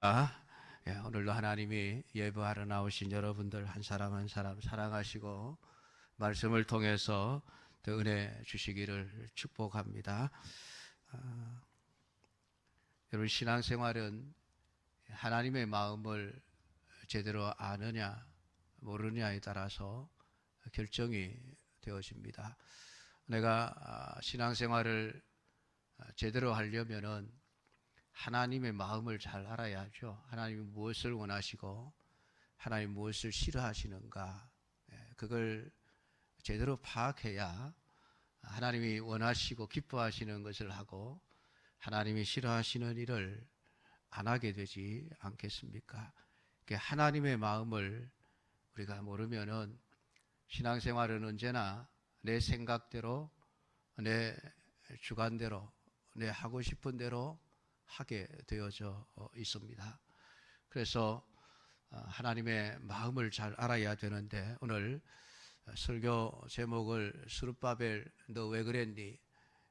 오늘도 하나님이 예배하러 나오신 여러분들 한 사람 한 사람 사랑하시고 말씀을 통해서 더 은혜 주시기를 축복합니다. 여러분, 신앙생활은 하나님의 마음을 제대로 아느냐 모르느냐에 따라서 결정이 되어집니다. 내가 신앙생활을 제대로 하려면은 하나님의 마음을 잘 알아야죠. 하나님이 무엇을 원하시고 하나님 무엇을 싫어하시는가, 그걸 제대로 파악해야 하나님이 원하시고 기뻐하시는 것을 하고 하나님이 싫어하시는 일을 안 하게 되지 않겠습니까? 하나님의 마음을 우리가 모르면은 신앙생활은 언제나 내 생각대로, 내 주관대로, 내 하고 싶은 대로 하게 되어져 있습니다. 그래서 하나님의 마음을 잘 알아야 되는데, 오늘 설교 제목을 스룹바벨 너 왜 그랬니?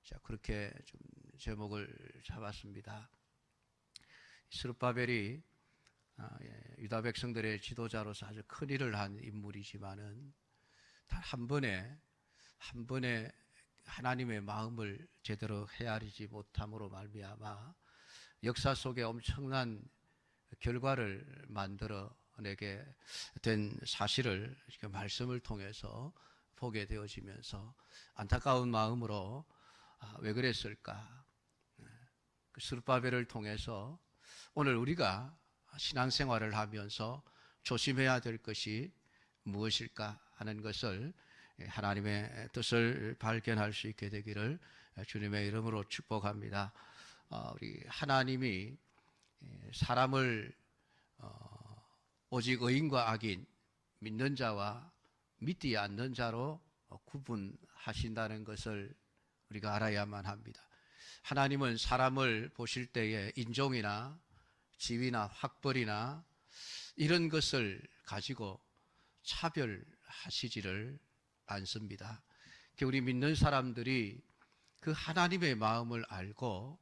자, 그렇게 좀 제목을 잡았습니다. 스룹바벨이 유다 백성들의 지도자로서 아주 큰 일을 한 인물이지만은 단 한 번에 하나님의 마음을 제대로 헤아리지 못함으로 말미암아 역사 속에 엄청난 결과를 만들어내게 된 사실을 말씀을 통해서 보게 되어지면서 안타까운 마음으로 왜 그랬을까? 그 스룹바벨을 통해서 오늘 우리가 신앙생활을 하면서 조심해야 될 것이 무엇일까 하는 것을, 하나님의 뜻을 발견할 수 있게 되기를 주님의 이름으로 축복합니다. 우리 하나님이 사람을 오직 의인과 악인, 믿는 자와 믿지 않는 자로 구분하신다는 것을 우리가 알아야만 합니다. 하나님은 사람을 보실 때에 인종이나 지위나 학벌이나 이런 것을 가지고 차별하시지를 않습니다. 우리 믿는 사람들이 그 하나님의 마음을 알고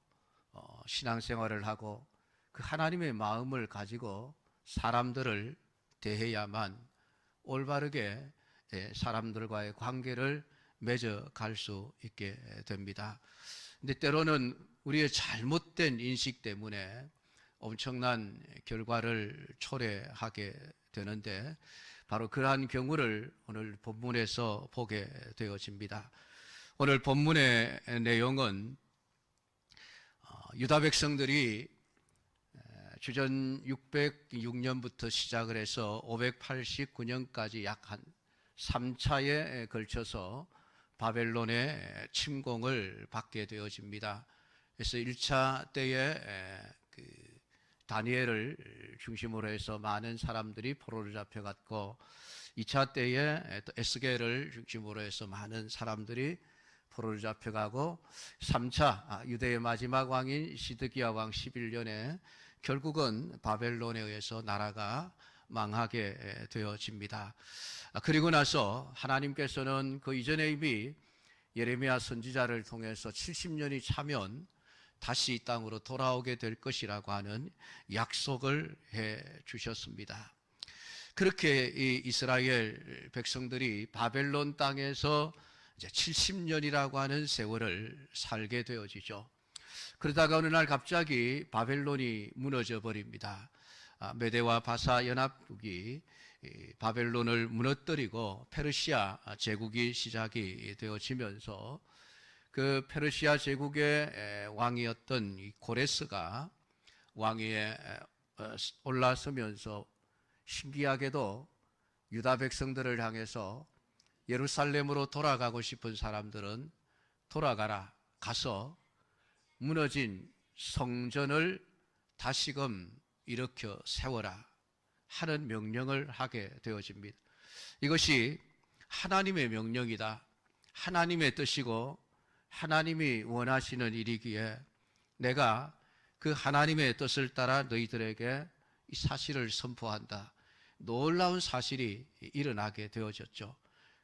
신앙생활을 하고 그 하나님의 마음을 가지고 사람들을 대해야만 올바르게 사람들과의 관계를 맺어갈 수 있게 됩니다. 근데 때로는 우리의 잘못된 인식 때문에 엄청난 결과를 초래하게 되는데, 바로 그러한 경우를 오늘 본문에서 보게 되어집니다. 오늘 본문의 내용은 유다 백성들이 주전 606년부터 시작을 해서 589년까지 약 한 3차에 걸쳐서 바벨론의 침공을 받게 되어집니다. 그래서 1차 때에 다니엘을 중심으로 해서 많은 사람들이 포로를 잡혀갔고, 2차 때에 또 에스겔을 중심으로 해서 많은 사람들이 포로를 잡혀가고, 3차 유대의 마지막 왕인 시드기야 왕 11년에 결국은 바벨론에 의해서 나라가 망하게 되어집니다. 그리고 나서 하나님께서는 그 이전에 이미 예레미야 선지자를 통해서 70년이 차면 다시 이 땅으로 돌아오게 될 것이라고 하는 약속을 해 주셨습니다. 그렇게 이 이스라엘 백성들이 바벨론 땅에서 이제 70년이라고 하는 세월을 살게 되어지죠. 그러다가 어느 날 갑자기 바벨론이 무너져 버립니다. 메대와 바사 연합국이 바벨론을 무너뜨리고 페르시아 제국이 시작이 되어지면서 그 페르시아 제국의 왕이었던 이 고레스가 왕위에 올라서면서 신기하게도 유다 백성들을 향해서 예루살렘으로 돌아가고 싶은 사람들은 돌아가라, 가서 무너진 성전을 다시금 일으켜 세워라 하는 명령을 하게 되어집니다. 이것이 하나님의 명령이다, 하나님의 뜻이고 하나님이 원하시는 일이기에 내가 그 하나님의 뜻을 따라 너희들에게 이 사실을 선포한다. 놀라운 사실이 일어나게 되어졌죠.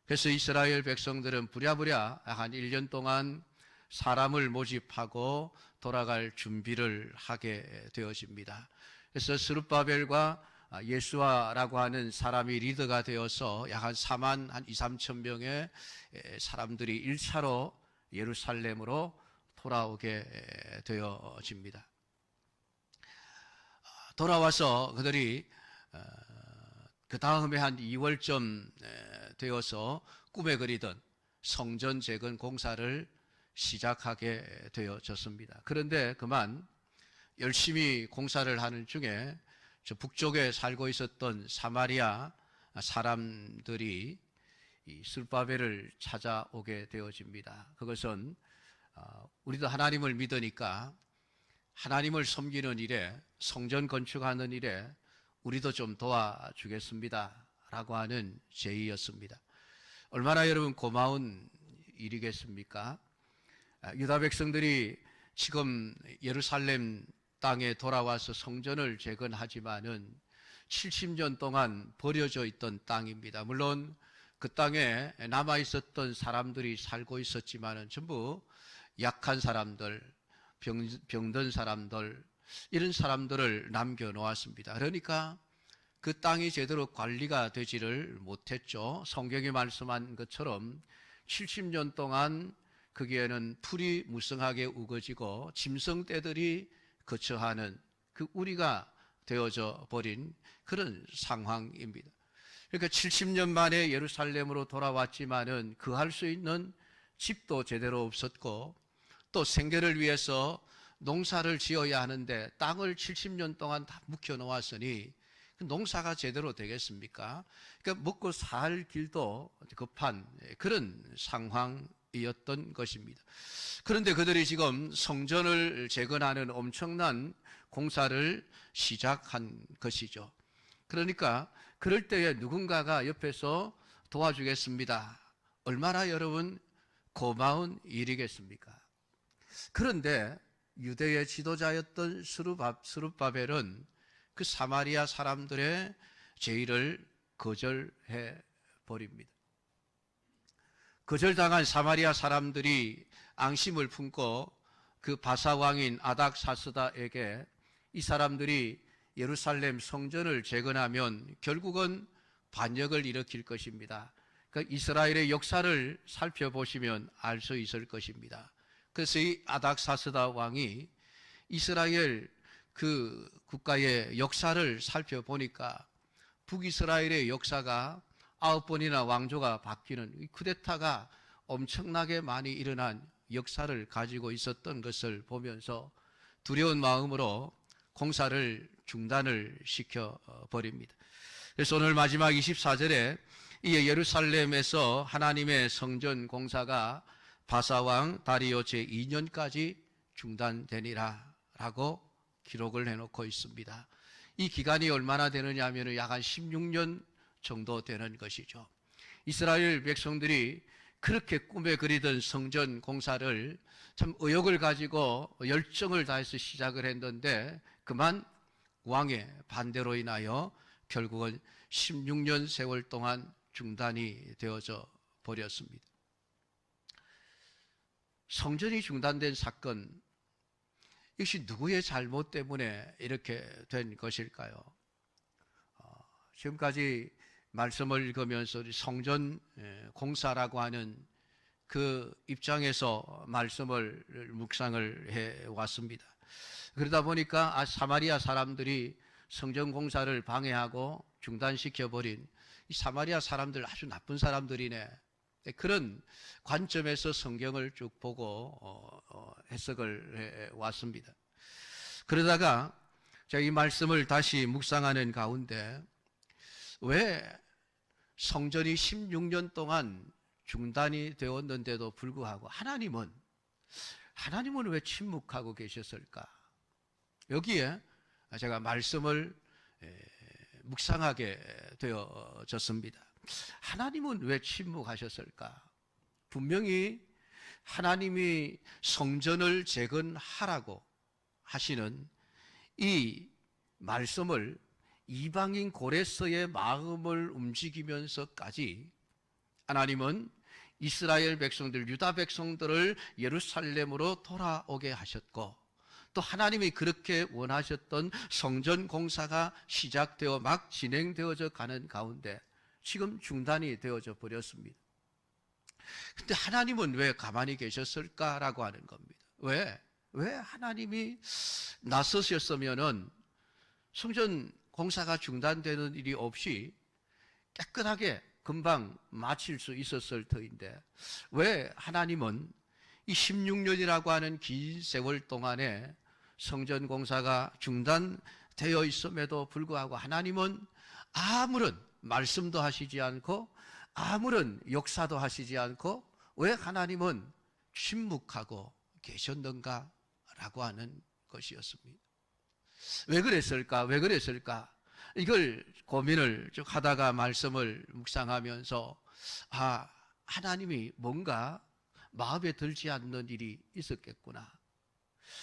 그래서 이스라엘 백성들은 부랴부랴 한 1년 동안 사람을 모집하고 돌아갈 준비를 하게 되어집니다. 그래서 스룹바벨과 예수아라고 하는 사람이 리더가 되어서 약 한 4만 한 2, 3천 명의 사람들이 1차로 예루살렘으로 돌아오게 되어집니다. 돌아와서 그들이 그 다음에 한 2월쯤 되어서 꿈에 그리던 성전 재건 공사를 시작하게 되어졌습니다. 그런데 그만 열심히 공사를 하는 중에 저 북쪽에 살고 있었던 사마리아 사람들이 이 스룹바벨을 찾아오게 되어집니다. 그것은 우리도 하나님을 믿으니까 하나님을 섬기는 일에, 성전 건축하는 일에 우리도 좀 도와주겠습니다 라고 하는 제의였습니다. 얼마나 여러분 고마운 일이겠습니까? 유다 백성들이 지금 예루살렘 땅에 돌아와서 성전을 재건하지만은 70년 동안 버려져 있던 땅입니다. 물론 그 땅에 남아 있었던 사람들이 살고 있었지만은 전부 약한 사람들, 병든 사람들, 이런 사람들을 남겨놓았습니다. 그러니까 그 땅이 제대로 관리가 되지를 못했죠. 성경이 말씀한 것처럼 70년 동안 거기에는 풀이 무성하게 우거지고 짐승떼들이 거처하는 그 우리가 되어져 버린 그런 상황입니다. 그러니까 70년 만에 예루살렘으로 돌아왔지만은 거할 수 있는 집도 제대로 없었고, 또 생계를 위해서 농사를 지어야 하는데 땅을 70년 동안 다 묵혀 놓았으니 농사가 제대로 되겠습니까? 그러니까 먹고 살 길도 급한 그런 상황이었던 것입니다. 그런데 그들이 지금 성전을 재건하는 엄청난 공사를 시작한 것이죠. 그러니까 그럴 때에 누군가가 옆에서 도와주겠습니다. 얼마나 여러분 고마운 일이겠습니까? 그런데 유대의 지도자였던 스룹바벨은 그 사마리아 사람들의 제의를 거절해 버립니다. 거절당한 사마리아 사람들이 앙심을 품고 그 바사왕인 아닥사스다에게 이 사람들이 예루살렘 성전을 재건하면 결국은 반역을 일으킬 것입니다. 그러니까 이스라엘의 역사를 살펴보시면 알 수 있을 것입니다. 그래서 이 아닥사스다 왕이 이스라엘 그 국가의 역사를 살펴보니까 북이스라엘의 역사가 9번이나 왕조가 바뀌는 쿠데타가 엄청나게 많이 일어난 역사를 가지고 있었던 것을 보면서 두려운 마음으로 공사를 중단을 시켜버립니다. 그래서 오늘 마지막 24절에 이 예루살렘에서 하나님의 성전 공사가 바사왕 다리오 제2년까지 중단되니라 라고 기록을 해놓고 있습니다. 이 기간이 얼마나 되느냐 하면 약 한 16년 정도 되는 것이죠. 이스라엘 백성들이 그렇게 꿈에 그리던 성전 공사를 참 의욕을 가지고 열정을 다해서 시작을 했는데 그만 왕의 반대로 인하여 결국은 16년 세월 동안 중단이 되어져 버렸습니다. 성전이 중단된 사건, 이것이 누구의 잘못 때문에 이렇게 된 것일까요? 지금까지 말씀을 읽으면서 성전 공사라고 하는 그 입장에서 말씀을 묵상을 해왔습니다. 그러다 보니까 사마리아 사람들이 성전 공사를 방해하고 중단시켜버린 이 사마리아 사람들 아주 나쁜 사람들이네. 그런 관점에서 성경을 쭉 보고 해석을 해왔습니다. 그러다가 제가 이 말씀을 다시 묵상하는 가운데 왜 성전이 16년 동안 중단이 되었는데도 불구하고 하나님은 왜 침묵하고 계셨을까? 여기에 제가 말씀을 묵상하게 되어졌습니다. 하나님은 왜 침묵하셨을까? 분명히 하나님이 성전을 재건하라고 하시는 이 말씀을 이방인 고레스의 마음을 움직이면서까지 하나님은 이스라엘 백성들, 유다 백성들을 예루살렘으로 돌아오게 하셨고 또 하나님이 그렇게 원하셨던 성전 공사가 시작되어 막 진행되어져 가는 가운데 지금 중단이 되어져 버렸습니다. 근데 하나님은 왜 가만히 계셨을까라고 하는 겁니다. 왜 하나님이 나서셨으면은 성전 공사가 중단되는 일이 없이 깨끗하게 금방 마칠 수 있었을 터인데 왜 하나님은 이 16년이라고 하는 긴 세월 동안에 성전 공사가 중단되어 있음에도 불구하고 하나님은 아무런 말씀도 하시지 않고 아무런 역사도 하시지 않고 왜 하나님은 침묵하고 계셨는가라고 하는 것이었습니다. 왜 그랬을까? 이걸 고민을 쭉 하다가 말씀을 묵상하면서 하나님이 뭔가 마음에 들지 않는 일이 있었겠구나.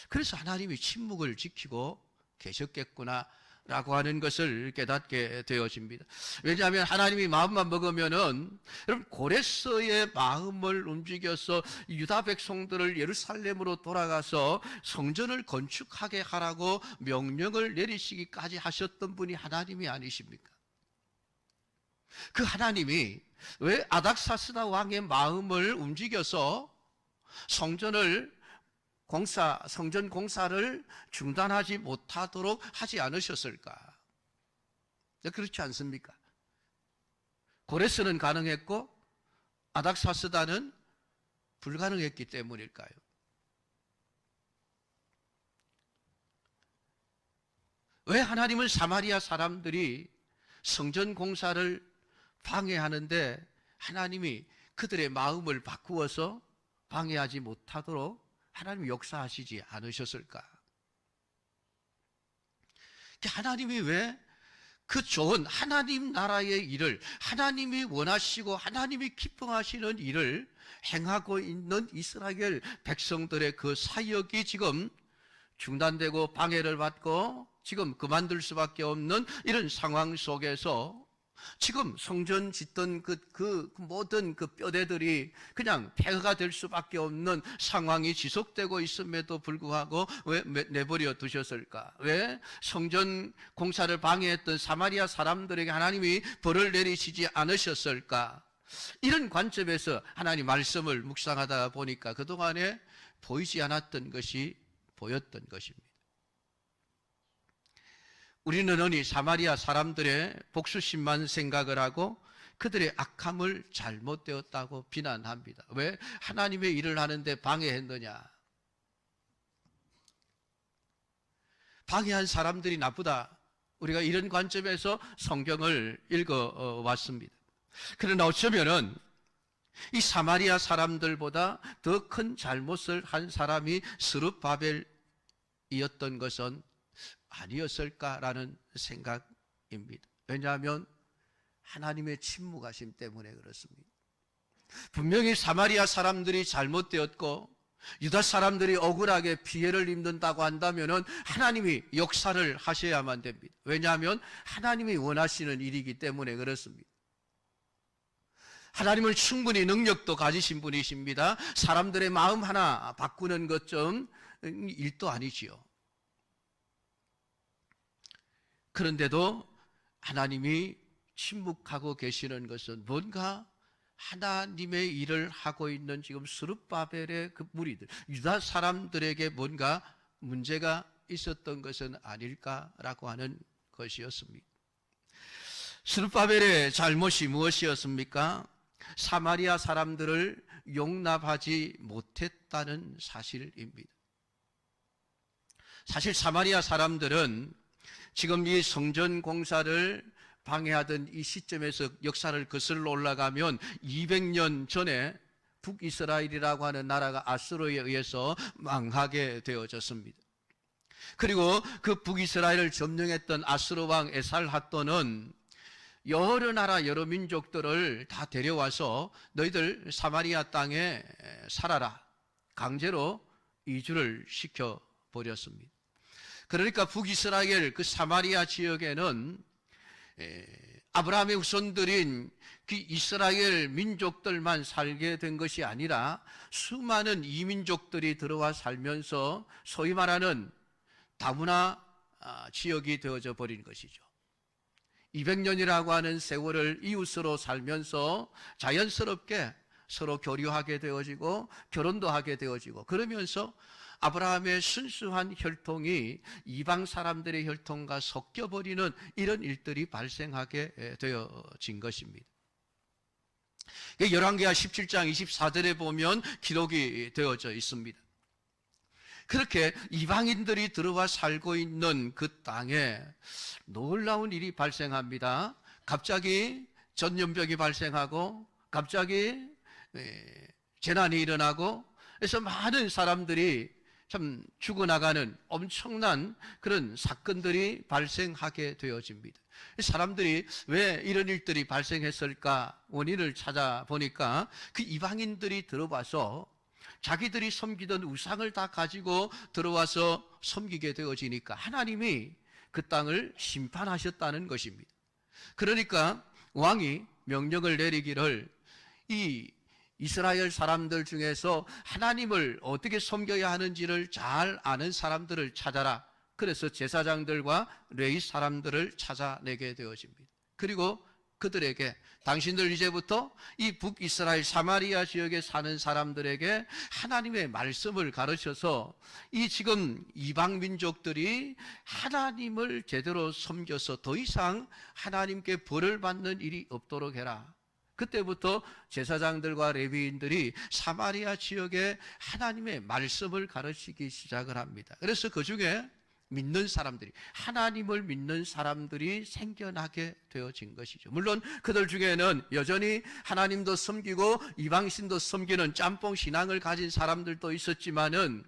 그래서 하나님이 침묵을 지키고 계셨겠구나 라고 하는 것을 깨닫게 되어집니다. 왜냐하면 하나님이 마음만 먹으면은 여러분 고레스의 마음을 움직여서 유다 백성들을 예루살렘으로 돌아가서 성전을 건축하게 하라고 명령을 내리시기까지 하셨던 분이 하나님이 아니십니까? 그 하나님이 왜 아닥사스다 왕의 마음을 움직여서 성전 공사를 중단하지 못하도록 하지 않으셨을까? 그렇지 않습니까? 고레스는 가능했고 아닥사스다는 불가능했기 때문일까요? 왜 하나님은 사마리아 사람들이 성전 공사를 방해하는데 하나님이 그들의 마음을 바꾸어서 방해하지 못하도록 하나님이 역사하시지 않으셨을까? 하나님이 왜 그 좋은 하나님 나라의 일을 하나님이 원하시고 하나님이 기뻐하시는 일을 행하고 있는 이스라엘 백성들의 그 사역이 지금 중단되고 방해를 받고 지금 그만둘 수밖에 없는 이런 상황 속에서 지금 성전 짓던 그 모든 그 뼈대들이 그냥 폐허가 될 수밖에 없는 상황이 지속되고 있음에도 불구하고 왜 내버려 두셨을까? 왜 성전 공사를 방해했던 사마리아 사람들에게 하나님이 벌을 내리시지 않으셨을까? 이런 관점에서 하나님 말씀을 묵상하다 보니까 그동안에 보이지 않았던 것이 보였던 것입니다. 우리는 흔히 사마리아 사람들의 복수심만 생각을 하고 그들의 악함을 잘못되었다고 비난합니다. 왜 하나님의 일을 하는데 방해했느냐? 방해한 사람들이 나쁘다. 우리가 이런 관점에서 성경을 읽어왔습니다. 그러나 어쩌면은 이 사마리아 사람들보다 더 큰 잘못을 한 사람이 스룹바벨이었던 것은 아니었을까라는 생각입니다. 왜냐하면 하나님의 침묵하심 때문에 그렇습니다. 분명히 사마리아 사람들이 잘못되었고 유다 사람들이 억울하게 피해를 입는다고 한다면 하나님이 역사를 하셔야만 됩니다. 왜냐하면 하나님이 원하시는 일이기 때문에 그렇습니다. 하나님은 충분히 능력도 가지신 분이십니다. 사람들의 마음 하나 바꾸는 것 좀 일도 아니지요. 그런데도 하나님이 침묵하고 계시는 것은 뭔가 하나님의 일을 하고 있는 지금 스룹바벨의 그 무리들, 유다 사람들에게 뭔가 문제가 있었던 것은 아닐까라고 하는 것이었습니다. 스룹바벨의 잘못이 무엇이었습니까? 사마리아 사람들을 용납하지 못했다는 사실입니다. 사실 사마리아 사람들은 지금 이 성전 공사를 방해하던 이 시점에서 역사를 거슬러 올라가면 200년 전에 북이스라엘이라고 하는 나라가 아수르에 의해서 망하게 되어졌습니다. 그리고 그 북이스라엘을 점령했던 아수르 왕 에살핫돈은 여러 나라 여러 민족들을 다 데려와서 너희들 사마리아 땅에 살아라 강제로 이주를 시켜버렸습니다. 그러니까 북이스라엘 그 사마리아 지역에는 아브라함의 후손들인 그 이스라엘 민족들만 살게 된 것이 아니라 수많은 이민족들이 들어와 살면서 소위 말하는 다문화 지역이 되어져 버린 것이죠. 200년이라고 하는 세월을 이웃으로 살면서 자연스럽게 서로 교류하게 되어지고 결혼도 하게 되어지고, 그러면서 아브라함의 순수한 혈통이 이방 사람들의 혈통과 섞여버리는 이런 일들이 발생하게 되어진 것입니다. 열왕기하 17장 24절에 보면 기록이 되어져 있습니다. 그렇게 이방인들이 들어와 살고 있는 그 땅에 놀라운 일이 발생합니다. 갑자기 전염병이 발생하고 갑자기 재난이 일어나고, 그래서 많은 사람들이 참 죽어나가는 엄청난 그런 사건들이 발생하게 되어집니다. 사람들이 왜 이런 일들이 발생했을까 원인을 찾아보니까 그 이방인들이 들어와서 자기들이 섬기던 우상을 다 가지고 들어와서 섬기게 되어지니까 하나님이 그 땅을 심판하셨다는 것입니다. 그러니까 왕이 명령을 내리기를 이 이스라엘 사람들 중에서 하나님을 어떻게 섬겨야 하는지를 잘 아는 사람들을 찾아라. 그래서 제사장들과 레위 사람들을 찾아내게 되어집니다. 그리고 그들에게 당신들 이제부터 이 북이스라엘 사마리아 지역에 사는 사람들에게 하나님의 말씀을 가르쳐서 이 지금 이방 민족들이 하나님을 제대로 섬겨서 더 이상 하나님께 벌을 받는 일이 없도록 해라. 그때부터 제사장들과 레위인들이 사마리아 지역에 하나님의 말씀을 가르치기 시작을 합니다. 그래서 그 중에 믿는 사람들이, 하나님을 믿는 사람들이 생겨나게 되어진 것이죠. 물론 그들 중에는 여전히 하나님도 섬기고 이방신도 섬기는 짬뽕 신앙을 가진 사람들도 있었지만은,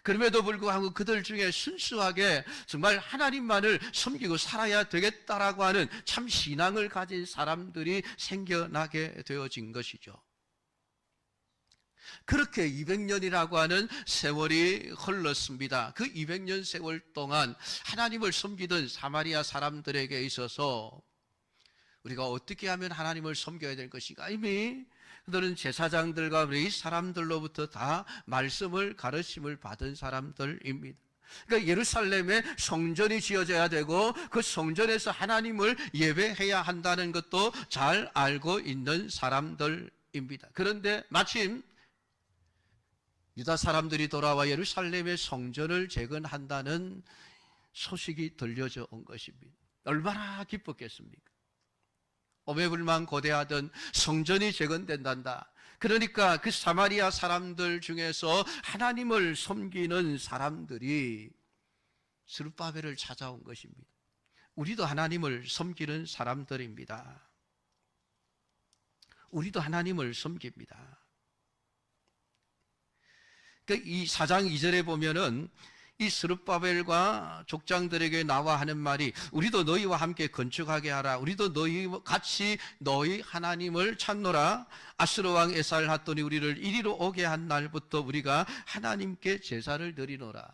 그럼에도 불구하고 그들 중에 순수하게 정말 하나님만을 섬기고 살아야 되겠다라고 하는 참 신앙을 가진 사람들이 생겨나게 되어진 것이죠. 그렇게 200년이라고 하는 세월이 흘렀습니다. 그 200년 세월 동안 하나님을 섬기던 사마리아 사람들에게 있어서 우리가 어떻게 하면 하나님을 섬겨야 될 것인가, 이미 그들은 제사장들과 레위 사람들로부터 다 말씀을 가르침을 받은 사람들입니다. 그러니까 예루살렘에 성전이 지어져야 되고 그 성전에서 하나님을 예배해야 한다는 것도 잘 알고 있는 사람들입니다. 그런데 마침 유다 사람들이 돌아와 예루살렘의 성전을 재건한다는 소식이 들려져 온 것입니다. 얼마나 기뻤겠습니까? 오매불만 고대하던 성전이 재건된단다. 그러니까 그 사마리아 사람들 중에서 하나님을 섬기는 사람들이 스룹바벨을 찾아온 것입니다. 우리도 하나님을 섬기는 사람들입니다. 우리도 하나님을 섬깁니다. 이 4장 2절에 보면은 이 스룹바벨과 족장들에게 나와 하는 말이, 우리도 너희와 함께 건축하게 하라. 우리도 너희 같이 너희 하나님을 찾노라. 아수르 왕 에살핫돈이 우리를 이리로 오게 한 날부터 우리가 하나님께 제사를 드리노라.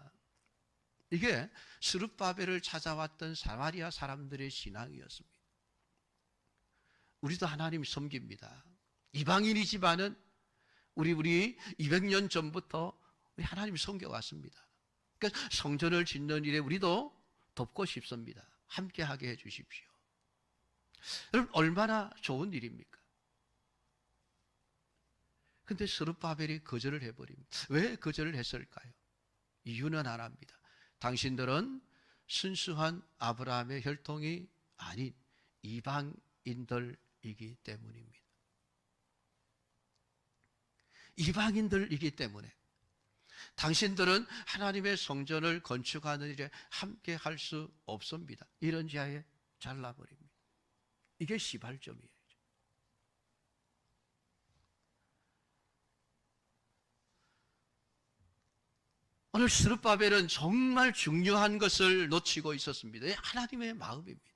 이게 스룹바벨을 찾아왔던 사마리아 사람들의 신앙이었습니다. 우리도 하나님 섬깁니다. 이방인이지만은 우리 200년 전부터 우리 하나님 섬겨왔습니다. 그러니까 성전을 짓는 일에 우리도 돕고 싶습니다. 함께하게 해주십시오. 여러분, 얼마나 좋은 일입니까? 근데 스룹바벨이 거절을 해버립니다. 왜 거절을 했을까요? 이유는 하나입니다. 당신들은 순수한 아브라함의 혈통이 아닌 이방인들이기 때문입니다. 이방인들이기 때문에 당신들은 하나님의 성전을 건축하는 일에 함께 할 수 없습니다. 이런 지하에 잘라버립니다. 이게 시발점이에요. 오늘 스룹바벨은 정말 중요한 것을 놓치고 있었습니다. 하나님의 마음입니다.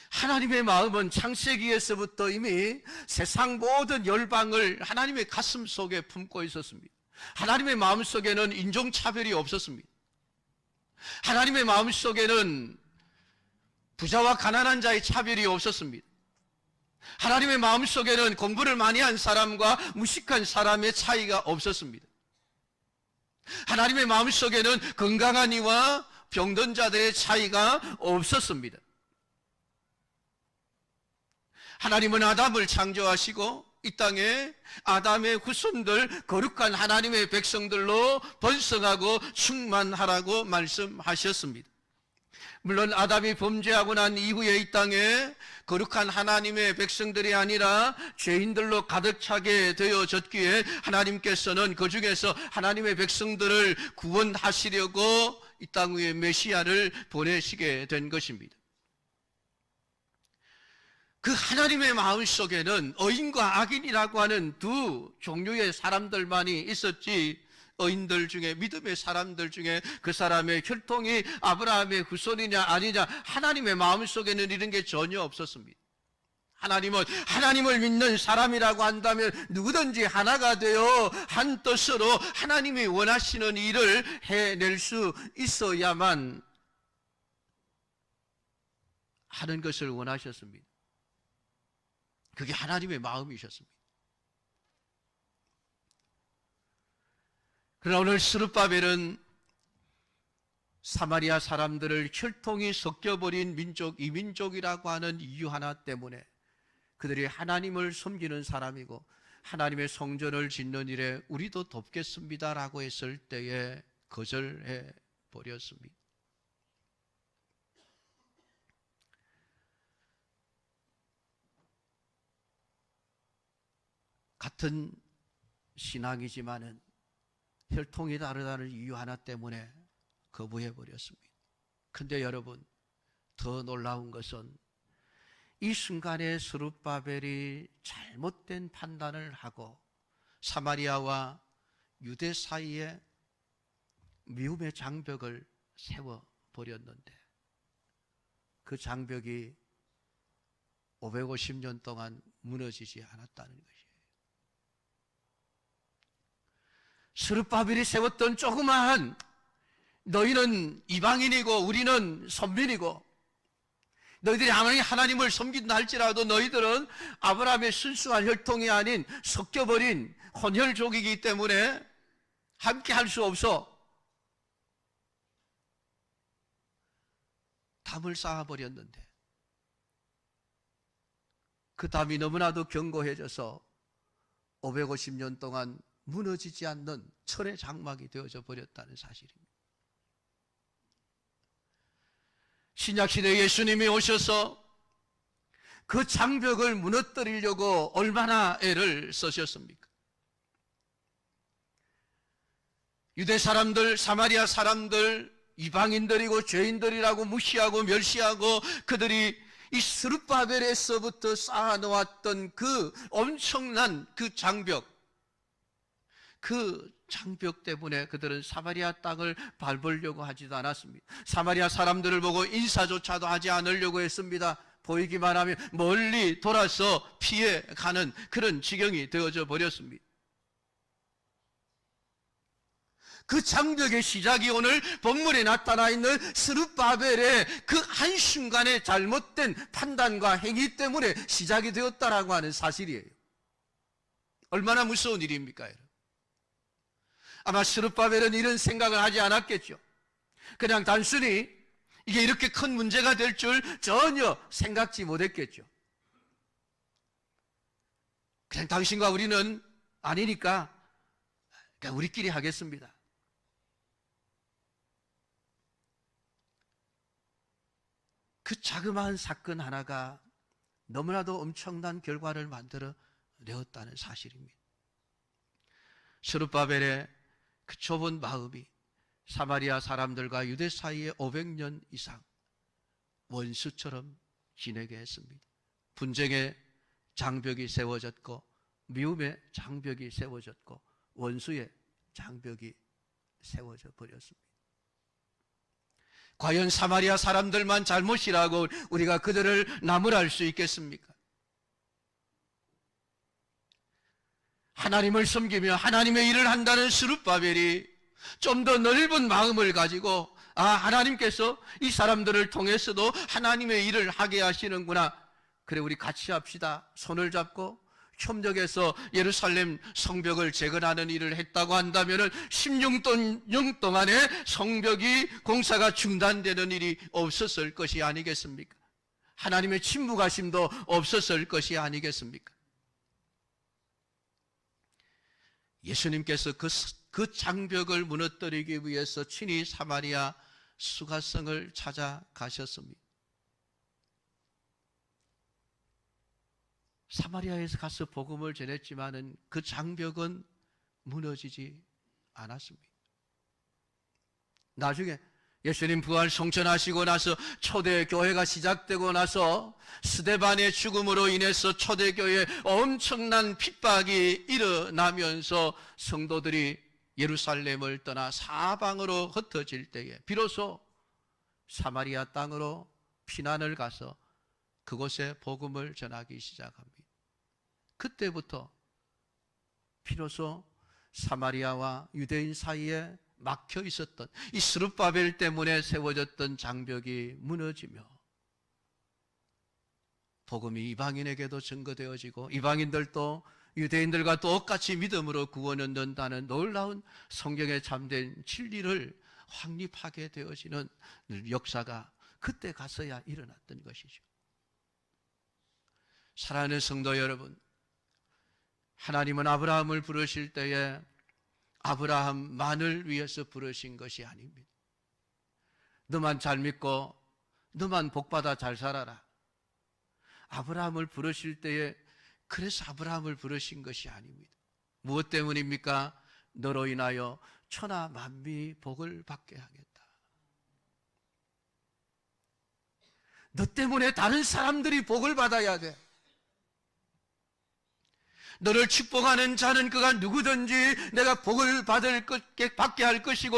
하나님의 마음은 창세기에서부터 이미 세상 모든 열방을 하나님의 가슴 속에 품고 있었습니다. 하나님의 마음 속에는 인종차별이 없었습니다. 하나님의 마음 속에는 부자와 가난한 자의 차별이 없었습니다. 하나님의 마음 속에는 공부를 많이 한 사람과 무식한 사람의 차이가 없었습니다. 하나님의 마음속에는 건강한 이와 병든 자들의 차이가 없었습니다. 하나님은 아담을 창조하시고 이 땅에 아담의 후손들, 거룩한 하나님의 백성들로 번성하고 충만하라고 말씀하셨습니다. 물론 아담이 범죄하고 난 이후에 이 땅에 거룩한 하나님의 백성들이 아니라 죄인들로 가득 차게 되어졌기에 하나님께서는 그 중에서 하나님의 백성들을 구원하시려고 이 땅 위에 메시아를 보내시게 된 것입니다. 그 하나님의 마음속에는 의인과 악인이라고 하는 두 종류의 사람들만이 있었지, 의인들 중에, 믿음의 사람들 중에 그 사람의 혈통이 아브라함의 후손이냐 아니냐, 하나님의 마음속에는 이런 게 전혀 없었습니다. 하나님은 하나님을 믿는 사람이라고 한다면 누구든지 하나가 되어 한 뜻으로 하나님이 원하시는 일을 해낼 수 있어야만 하는 것을 원하셨습니다. 그게 하나님의 마음이셨습니다. 그러나 오늘 스룹바벨은 사마리아 사람들을 혈통이 섞여버린 민족, 이민족이라고 하는 이유 하나 때문에 그들이 하나님을 섬기는 사람이고 하나님의 성전을 짓는 일에 우리도 돕겠습니다라고 했을 때에 거절해 버렸습니다. 같은 신앙이지만은 혈통이 다르다는 이유 하나 때문에 거부해 버렸습니다. 근데 여러분, 더 놀라운 것은 이 순간에 스룹바벨이 잘못된 판단을 하고 사마리아와 유대 사이에 미움의 장벽을 세워 버렸는데 그 장벽이 550년 동안 무너지지 않았다는 것이에요. 스룹바벨이 세웠던 조그마한, 너희는 이방인이고 우리는 선민이고, 너희들이 아무리 하나님을 섬긴다 할지라도 너희들은 아브라함의 순수한 혈통이 아닌 섞여버린 혼혈족이기 때문에 함께 할 수 없어. 담을 쌓아버렸는데 그 담이 너무나도 견고해져서 550년 동안 무너지지 않는 철의 장막이 되어져 버렸다는 사실입니다. 신약시대 예수님이 오셔서 그 장벽을 무너뜨리려고 얼마나 애를 쓰셨습니까? 유대 사람들, 사마리아 사람들, 이방인들이고 죄인들이라고 무시하고 멸시하고 그들이 이 스룹바벨에서부터 쌓아놓았던 그 엄청난 그 장벽, 그 장벽 때문에 그들은 사마리아 땅을 밟으려고 하지도 않았습니다. 사마리아 사람들을 보고 인사조차도 하지 않으려고 했습니다. 보이기만 하면 멀리 돌아서 피해가는 그런 지경이 되어져 버렸습니다. 그 장벽의 시작이 오늘 본문에 나타나 있는 스룹바벨의 그 한순간의 잘못된 판단과 행위 때문에 시작이 되었다라고 하는 사실이에요. 얼마나 무서운 일입니까, 여러분? 아마 스룹바벨은 이런 생각을 하지 않았겠죠. 그냥 단순히 이게 이렇게 큰 문제가 될 줄 전혀 생각지 못했겠죠. 그냥 당신과 우리는 아니니까 그냥 우리끼리 하겠습니다. 그 자그마한 사건 하나가 너무나도 엄청난 결과를 만들어 내었다는 사실입니다. 스룹바벨의 그 좁은 마음이 사마리아 사람들과 유대 사이에 500년 이상 원수처럼 지내게 했습니다. 분쟁의 장벽이 세워졌고 미움의 장벽이 세워졌고 원수의 장벽이 세워져 버렸습니다. 과연 사마리아 사람들만 잘못이라고 우리가 그들을 나무랄 수 있겠습니까? 하나님을 섬기며 하나님의 일을 한다는 스룹바벨이 좀 더 넓은 마음을 가지고 하나님께서 이 사람들을 통해서도 하나님의 일을 하게 하시는구나. 그래, 우리 같이 합시다. 손을 잡고 협력해서 예루살렘 성벽을 재건하는 일을 했다고 한다면 16년 동안에 성벽이 공사가 중단되는 일이 없었을 것이 아니겠습니까? 하나님의 침묵하심도 없었을 것이 아니겠습니까? 예수님께서 그 장벽을 무너뜨리기 위해서 친히 사마리아 수가성을 찾아가셨습니다. 사마리아에서 가서 복음을 전했지만은 그 장벽은 무너지지 않았습니다. 나중에 예수님 부활 성천하시고 나서 초대교회가 시작되고 나서 스데반의 죽음으로 인해서 초대교회에 엄청난 핍박이 일어나면서 성도들이 예루살렘을 떠나 사방으로 흩어질 때에 비로소 사마리아 땅으로 피난을 가서 그곳에 복음을 전하기 시작합니다. 그때부터 비로소 사마리아와 유대인 사이에 막혀 있었던 이 스룹바벨 때문에 세워졌던 장벽이 무너지며 복음이 이방인에게도 증거되어지고 이방인들도 유대인들과 똑같이 믿음으로 구원을 얻는다는 놀라운 성경에 잠든 진리를 확립하게 되어지는 역사가 그때 가서야 일어났던 것이죠. 사랑하는 성도 여러분, 하나님은 아브라함을 부르실 때에 아브라함만을 위해서 부르신 것이 아닙니다. 너만 잘 믿고 너만 복받아 잘 살아라. 아브라함을 부르실 때에 그래서 아브라함을 부르신 것이 아닙니다. 무엇 때문입니까? 너로 인하여 천하 만민이 복을 받게 하겠다. 너 때문에 다른 사람들이 복을 받아야 돼. 너를 축복하는 자는 그가 누구든지 내가 복을 받게 할 것이고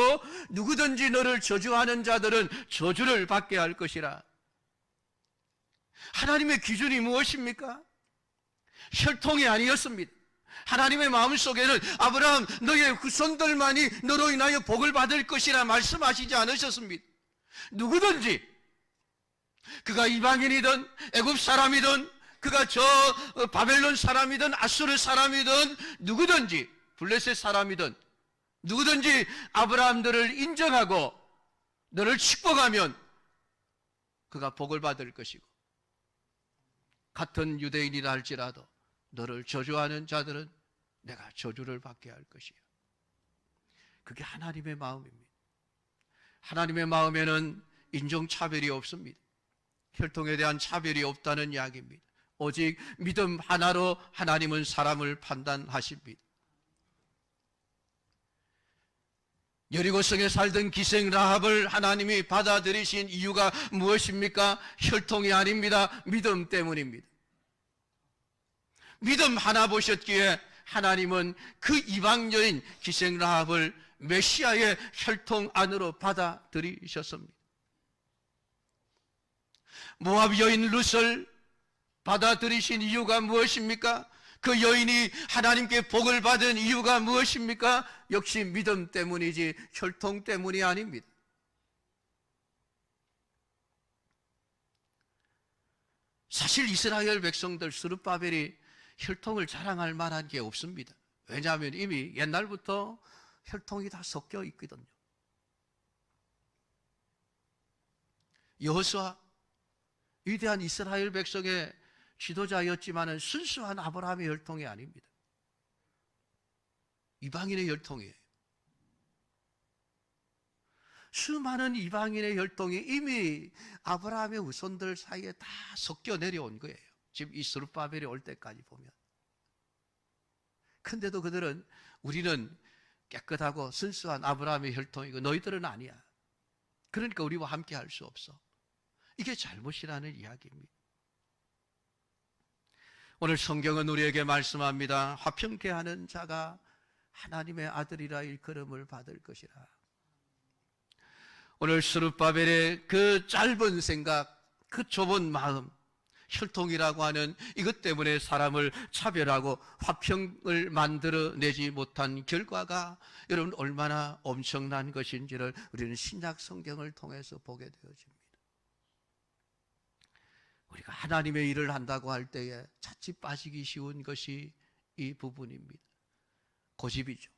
누구든지 너를 저주하는 자들은 저주를 받게 할 것이라. 하나님의 기준이 무엇입니까? 혈통이 아니었습니다. 하나님의 마음속에는 아브라함 너의 후손들만이 너로 인하여 복을 받을 것이라 말씀하시지 않으셨습니다. 누구든지 그가 이방인이든 애굽 사람이든 그가 저 바벨론 사람이든 아수르 사람이든 누구든지 블레셋 사람이든 누구든지 아브라함들을 인정하고 너를 축복하면 그가 복을 받을 것이고 같은 유대인이라 할지라도 너를 저주하는 자들은 내가 저주를 받게 할 것이야. 그게 하나님의 마음입니다. 하나님의 마음에는 인종차별이 없습니다. 혈통에 대한 차별이 없다는 이야기입니다. 오직 믿음 하나로 하나님은 사람을 판단하십니다. 여리고성에 살던 기생 라합을 하나님이 받아들이신 이유가 무엇입니까? 혈통이 아닙니다. 믿음 때문입니다. 믿음 하나 보셨기에 하나님은 그 이방 여인 기생 라합을 메시아의 혈통 안으로 받아들이셨습니다. 모압 여인 룻을 받아들이신 이유가 무엇입니까? 그 여인이 하나님께 복을 받은 이유가 무엇입니까? 역시 믿음 때문이지 혈통 때문이 아닙니다. 사실 이스라엘 백성들 스룹바벨이 혈통을 자랑할 만한 게 없습니다. 왜냐하면 이미 옛날부터 혈통이 다 섞여 있거든요. 여호수아 위대한 이스라엘 백성의 지도자였지만 순수한 아브라함의 혈통이 아닙니다. 이방인의 혈통이에요. 수많은 이방인의 혈통이 이미 아브라함의 후손들 사이에 다 섞여 내려온 거예요. 지금 이 스룹바벨이 올 때까지 보면. 근데도 그들은 우리는 깨끗하고 순수한 아브라함의 혈통이고 너희들은 아니야. 그러니까 우리와 함께 할 수 없어. 이게 잘못이라는 이야기입니다. 오늘 성경은 우리에게 말씀합니다. 화평케 하는 자가 하나님의 아들이라 일컬음을 받을 것이라. 오늘 스룹바벨의 그 짧은 생각, 그 좁은 마음, 혈통이라고 하는 이것 때문에 사람을 차별하고 화평을 만들어내지 못한 결과가 여러분 얼마나 엄청난 것인지를 우리는 신약 성경을 통해서 보게 되어집니다. 우리가 하나님의 일을 한다고 할 때에 자칫 빠지기 쉬운 것이 이 부분입니다. 고집이죠.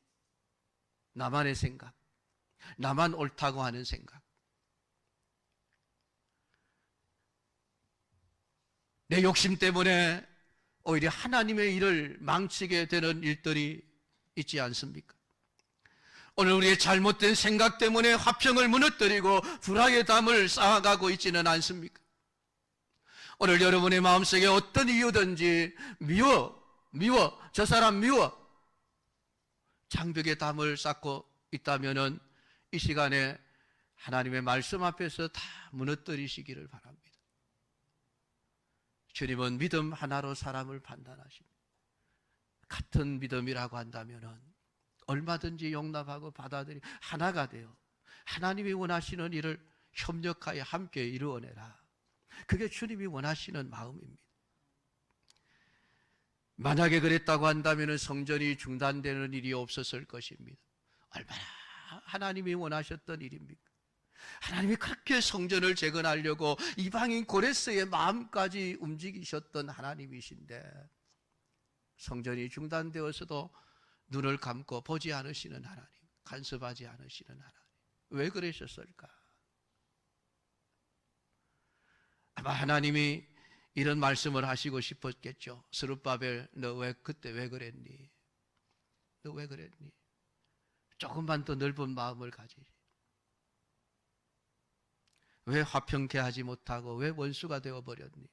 나만의 생각, 나만 옳다고 하는 생각, 내 욕심 때문에 오히려 하나님의 일을 망치게 되는 일들이 있지 않습니까? 오늘 우리의 잘못된 생각 때문에 화평을 무너뜨리고 불화의 담을 쌓아가고 있지는 않습니까? 오늘 여러분의 마음속에 어떤 이유든지 미워, 저 사람 미워, 장벽의 담을 쌓고 있다면은 이 시간에 하나님의 말씀 앞에서 다 무너뜨리시기를 바랍니다. 주님은 믿음 하나로 사람을 판단하십니다. 같은 믿음이라고 한다면은 얼마든지 용납하고 받아들이 하나가 되어 하나님이 원하시는 일을 협력하여 함께 이루어내라. 그게 주님이 원하시는 마음입니다. 만약에 그랬다고 한다면 성전이 중단되는 일이 없었을 것입니다. 얼마나 하나님이 원하셨던 일입니까? 하나님이 그렇게 성전을 재건하려고 이방인 고레스의 마음까지 움직이셨던 하나님이신데 성전이 중단되어서도 눈을 감고 보지 않으시는 하나님, 간섭하지 않으시는 하나님, 왜 그러셨을까? 아마 하나님이 이런 말씀을 하시고 싶었겠죠. 스룹바벨, 너 왜 그때 왜 그랬니? 너 왜 그랬니? 조금만 더 넓은 마음을 가지지. 왜 화평케 하지 못하고 왜 원수가 되어버렸니?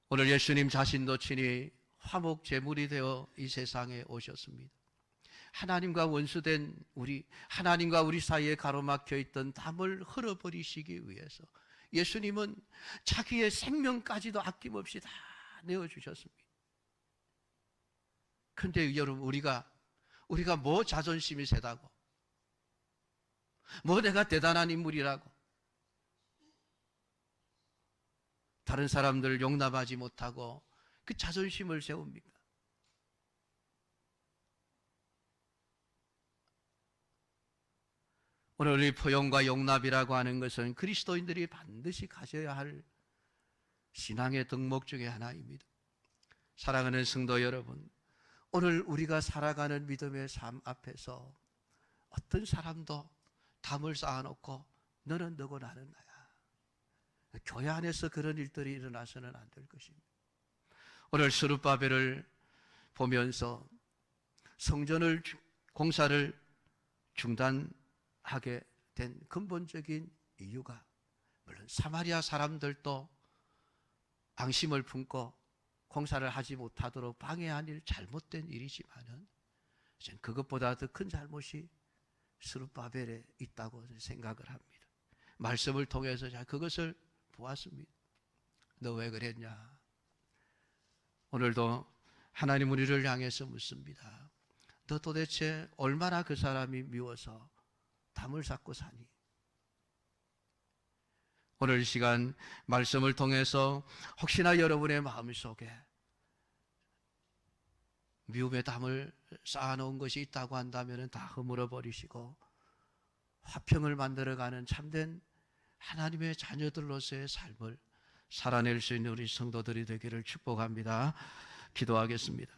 오늘 예수님 자신도 친히 화목제물이 되어 이 세상에 오셨습니다. 하나님과 원수된 하나님과 우리 사이에 가로막혀 있던 담을 흘어버리시기 위해서 예수님은 자기의 생명까지도 아낌없이 다 내어주셨습니다. 그런데 여러분, 우리가 뭐 자존심이 세다고, 뭐 내가 대단한 인물이라고, 다른 사람들을 용납하지 못하고 그 자존심을 세웁니까? 오늘 이 포용과 용납이라고 하는 것은 그리스도인들이 반드시 가져야 할 신앙의 덕목 중에 하나입니다. 사랑하는 성도 여러분, 오늘 우리가 살아가는 믿음의 삶 앞에서 어떤 사람도 담을 쌓아놓고 너는 너고 나는 나야, 교회 안에서 그런 일들이 일어나서는 안 될 것입니다. 오늘 스룹바벨을 보면서 성전을 공사를 중단하게 된 근본적인 이유가, 물론 사마리아 사람들도 앙심을 품고 공사를 하지 못하도록 방해한 일, 잘못된 일이지만은 저는 그것보다 더 큰 잘못이 스룹바벨에 있다고 생각을 합니다. 말씀을 통해서 제가 그것을 보았습니다. 너 왜 그랬냐? 오늘도 하나님 우리를 향해서 묻습니다. 너 도대체 얼마나 그 사람이 미워서 담을 쌓고 사니? 오늘 이 시간 말씀을 통해서 혹시나 여러분의 마음속에 미움의 담을 쌓아놓은 것이 있다고 한다면 다 허물어 버리시고 화평을 만들어가는 참된 하나님의 자녀들로서의 삶을 살아낼 수 있는 우리 성도들이 되기를 축복합니다. 기도하겠습니다.